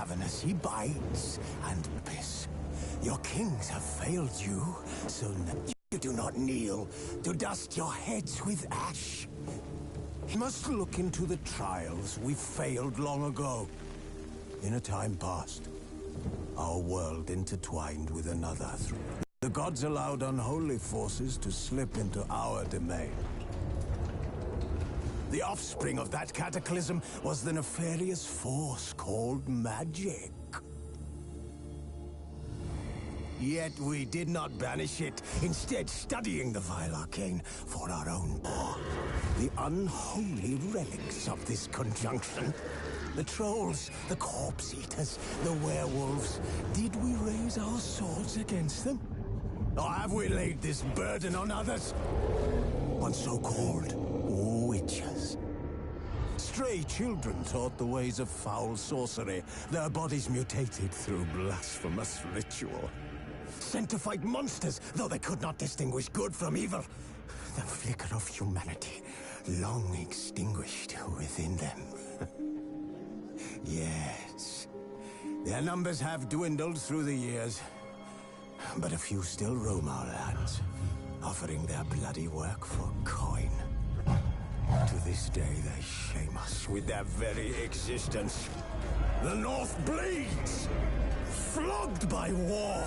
ravenous, he bites and piss. Your kings have failed you, so you do not kneel to dust your heads with ash. You must look into the trials we failed long ago. In a time past, our world intertwined with another. The gods allowed unholy forces to slip into our domain. The offspring of that cataclysm was the nefarious force called magic. Yet we did not banish it, instead studying the vile arcane for our own poor. The unholy relics of this conjunction. The trolls, the corpse-eaters, the werewolves. Did we raise our swords against them? Or have we laid this burden on others? On so-called witches. Stray children taught the ways of foul sorcery. Their bodies mutated through blasphemous ritual. Sent to fight monsters, though they could not distinguish good from evil. The flicker of humanity, long extinguished within them. Yes, their numbers have dwindled through the years, but a few still roam our lands, offering their bloody work for coin. To this day, they shame us with their very existence. The North bleeds, flogged by war.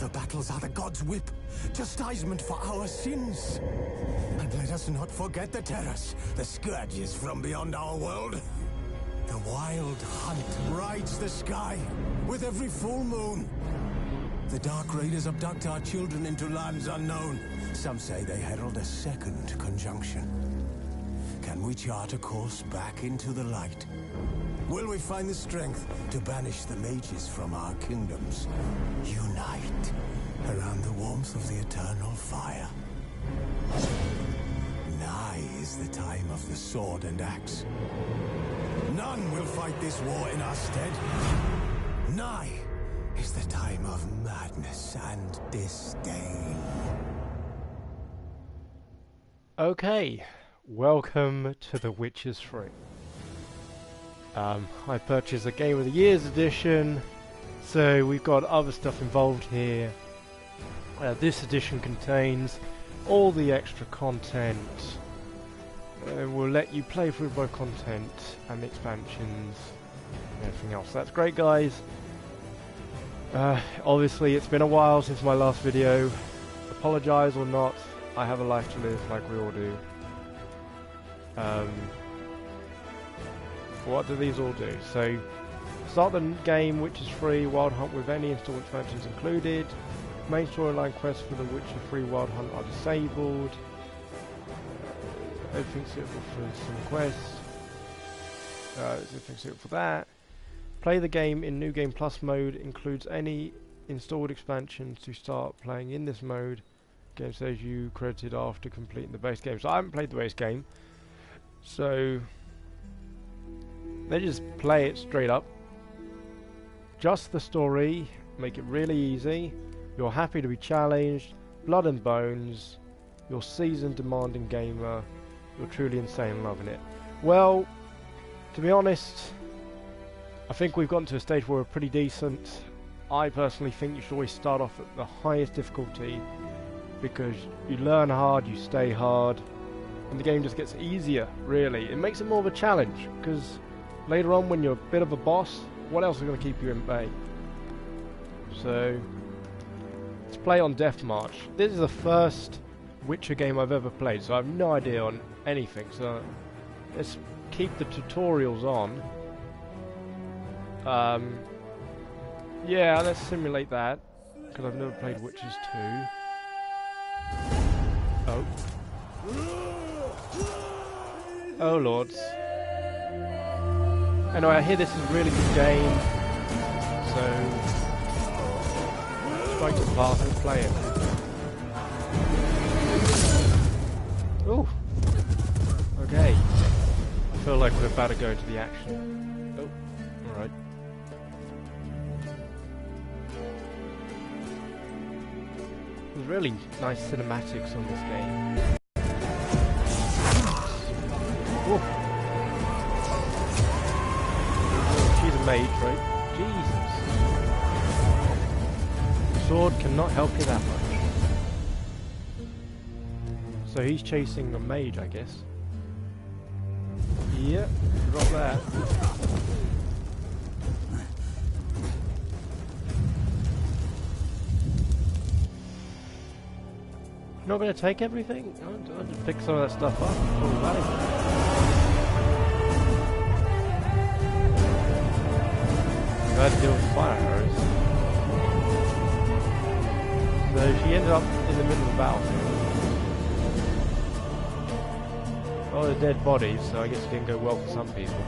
The battles are the gods' whip, chastisement for our sins. And let us not forget the terrors, the scourges from beyond our world. The wild hunt rides the sky with every full moon. The Dark Raiders abduct our children into lands unknown. Some say they herald a second conjunction. Can we chart a course back into the light? Will we find the strength to banish the mages from our kingdoms? Unite around the warmth of the eternal fire. Nigh is the time of the sword and axe. None will fight this war in our stead. Nigh is the time of madness and disdain. Okay, welcome to The Witcher 3. I purchased a Game of the Year's edition, so we've got other stuff involved here. This edition contains all the extra content. We'll let you play through both content and the expansions and everything else. That's great, guys. Obviously it's been a while since my last video. Apologise or not, I have a life to live like we all do. What do these all do? So, start the game, Witcher 3 Wild Hunt with any installed expansions included. Main storyline quests for the Witcher 3 Wild Hunt are disabled. Everything suitable for some quests. Everything suitable for that. Play the game in New Game Plus mode. Includes any installed expansions to start playing in this mode. Game says you credited after completing the base game. So I haven't played the base game. So they just play it straight up. Just the story. Make it really easy. You're happy to be challenged. Blood and bones. You're seasoned, demanding gamer. You're truly insane, loving it. Well, to be honest, I think we've gotten to a stage where we're pretty decent. I personally think you should always start off at the highest difficulty, because you learn hard, you stay hard, and the game just gets easier, really. It makes it more of a challenge, because later on when you're a bit of a boss, what else is going to keep you in bay? So, let's play on Death March. This is the first Witcher game I've ever played, so I have no idea on anything, so let's keep the tutorials on. Yeah, let's simulate that, because I've never played Witchers 2. Oh. Oh lords. Anyway, I hear this is a really good game, so strike to the path and play it. Ooh. Okay. I feel like we're about to go into the action. Oh, alright. There's really nice cinematics on this game. Ooh. She's a mage, right? Jesus. The sword cannot help you that much. So he's chasing a mage, I guess. Yep, drop that. Not going to take everything? I'll just pick some of that stuff up. It's all valuable. I had to deal with fire arrows. So she ended up in the middle of the battlefield. Oh, the dead bodies, so I guess it didn't go well for some people.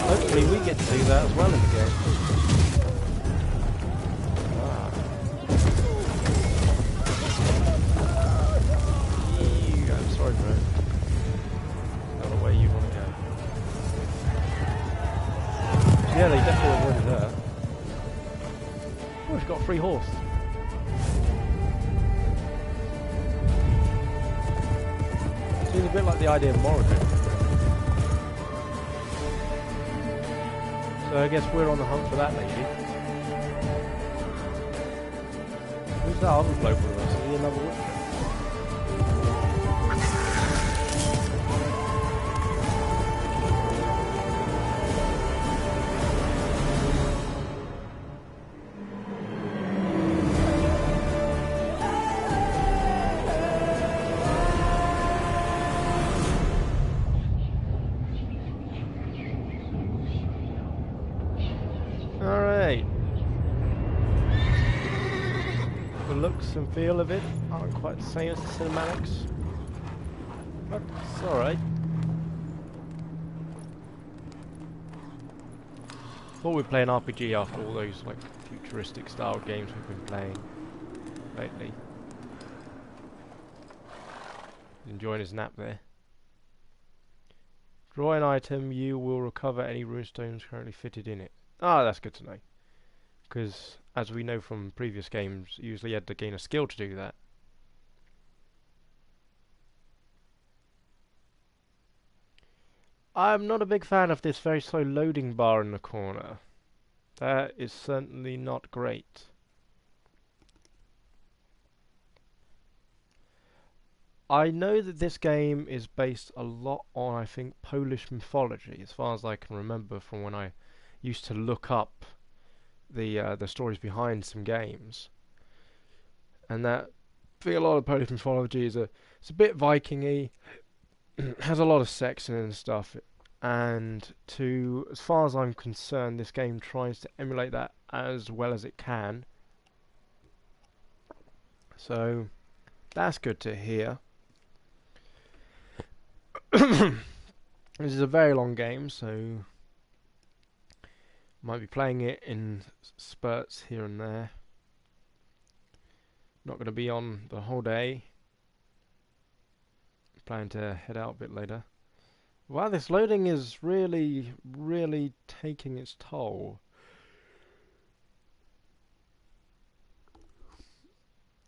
Hopefully we get to do that as well in the game. I'm sorry, bro. Not the way you want to go. Yeah, they definitely avoided her. Oh, we've got a free horse. Seems a bit like the idea of Morrigan. So I guess we're on the hunt for that lady. Who's that other bloke with us? Is he another witch? Alright. The looks and feel of it aren't quite the same as the cinematics. But it's alright. Thought we'd play an RPG after all those like futuristic style games we've been playing lately. Enjoying his nap there. Draw an item, you will recover any runestones currently fitted in it. Ah, that's good to know. Because, as we know from previous games, you usually had to gain a skill to do that. I'm not a big fan of this very slow loading bar in the corner. That is certainly not great. I know that this game is based a lot on, I think, Polish mythology, as far as I can remember from when I used to look up the stories behind some games, and that I think a lot of Polish mythology is it's a bit Viking-y, has a lot of sex in it and stuff, and as far as I'm concerned, this game tries to emulate that as well as it can. So that's good to hear. This is a very long game, so might be playing it in spurts here and there. Not going to be on the whole day. Plan to head out a bit later. Wow, this loading is really, really taking its toll.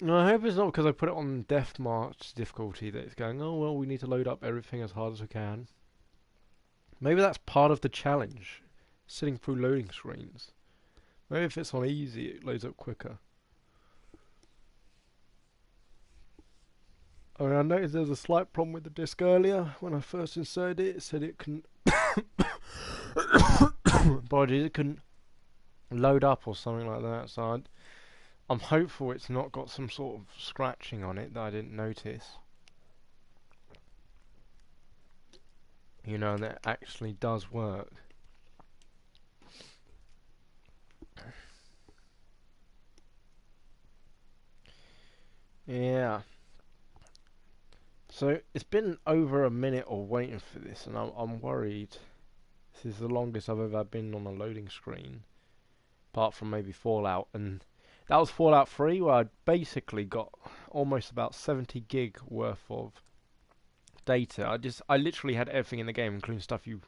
No, I hope it's not because I put it on Death March difficulty that it's going, oh well, we need to load up everything as hard as we can. Maybe that's part of the challenge. Sitting through loading screens. Maybe if it's on easy, it loads up quicker. I mean, I noticed there was a slight problem with the disc earlier. When I first inserted it, it said it couldn't apologies, it couldn't load up or something like that. So I'm hopeful it's not got some sort of scratching on it that I didn't notice. You know, that actually does work. Yeah. So it's been over a minute of waiting for this, and I'm worried. This is the longest I've ever been on a loading screen, apart from maybe Fallout, and that was Fallout 3, where I basically got almost about 70 gig worth of data. I literally had everything in the game, including stuff you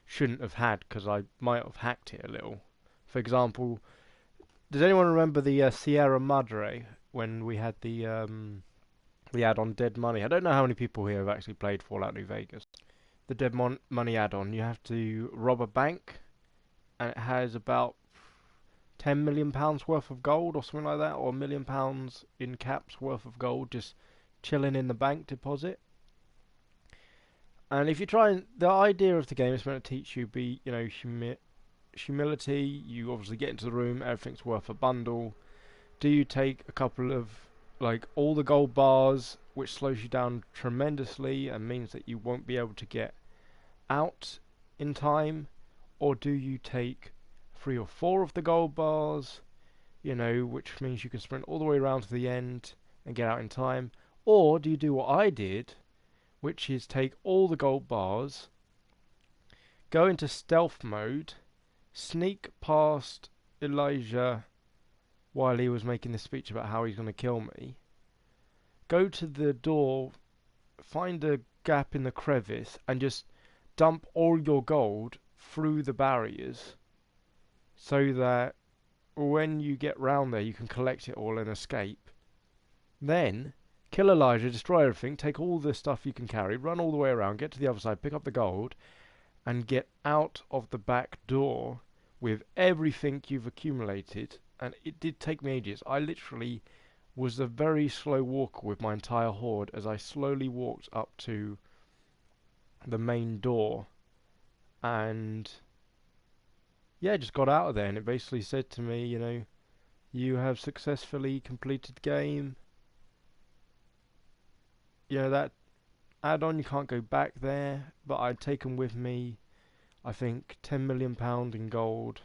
shouldn't have had because I might have hacked it a little. For example, does anyone remember the Sierra Madre when we had the add-on Dead Money? I don't know how many people here have actually played Fallout New Vegas. The Dead Money add-on, you have to rob a bank, and it has about £10 million worth of gold or something like that, or £1 million in caps worth of gold just chilling in the bank deposit. And if you try and the idea of the game is meant to teach you humility. You obviously get into the room, everything's worth a bundle. Do you take a couple of all the gold bars, which slows you down tremendously and means that you won't be able to get out in time, or do you take 3 or 4 of the gold bars, which means you can sprint all the way around to the end and get out in time, or do you do what I did, which is take all the gold bars, go into stealth mode, sneak past Elijah while he was making this speech about how he's going to kill me, go to the door, find a gap in the crevice, and just dump all your gold through the barriers so that when you get round there you can collect it all and escape. Then kill Elijah, destroy everything, take all the stuff you can carry, run all the way around, get to the other side, pick up the gold, and get out of the back door with everything you've accumulated. And it did take me ages. I literally was a very slow walker with my entire horde as I slowly walked up to the main door, and just got out of there, and it basically said to me, you have successfully completed the game. That add-on, you can't go back there, but I'd taken with me, I think, £10 million in gold,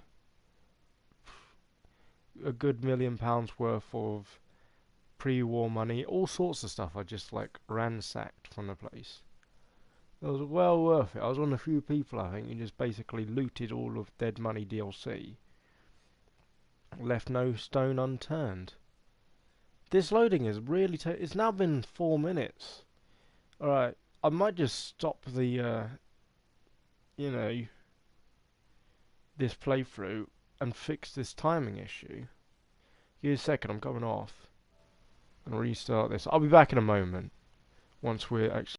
a good £1 million worth of pre-war money, all sorts of stuff I just ransacked from the place. It was well worth it. I was one of the few people, I think, who just basically looted all of Dead Money DLC. Left no stone unturned. This loading is really it's now been 4 minutes. Alright, I might just stop the, this playthrough and fix this timing issue. Give me a second, I'm coming off. And restart this. I'll be back in a moment. Once we're actually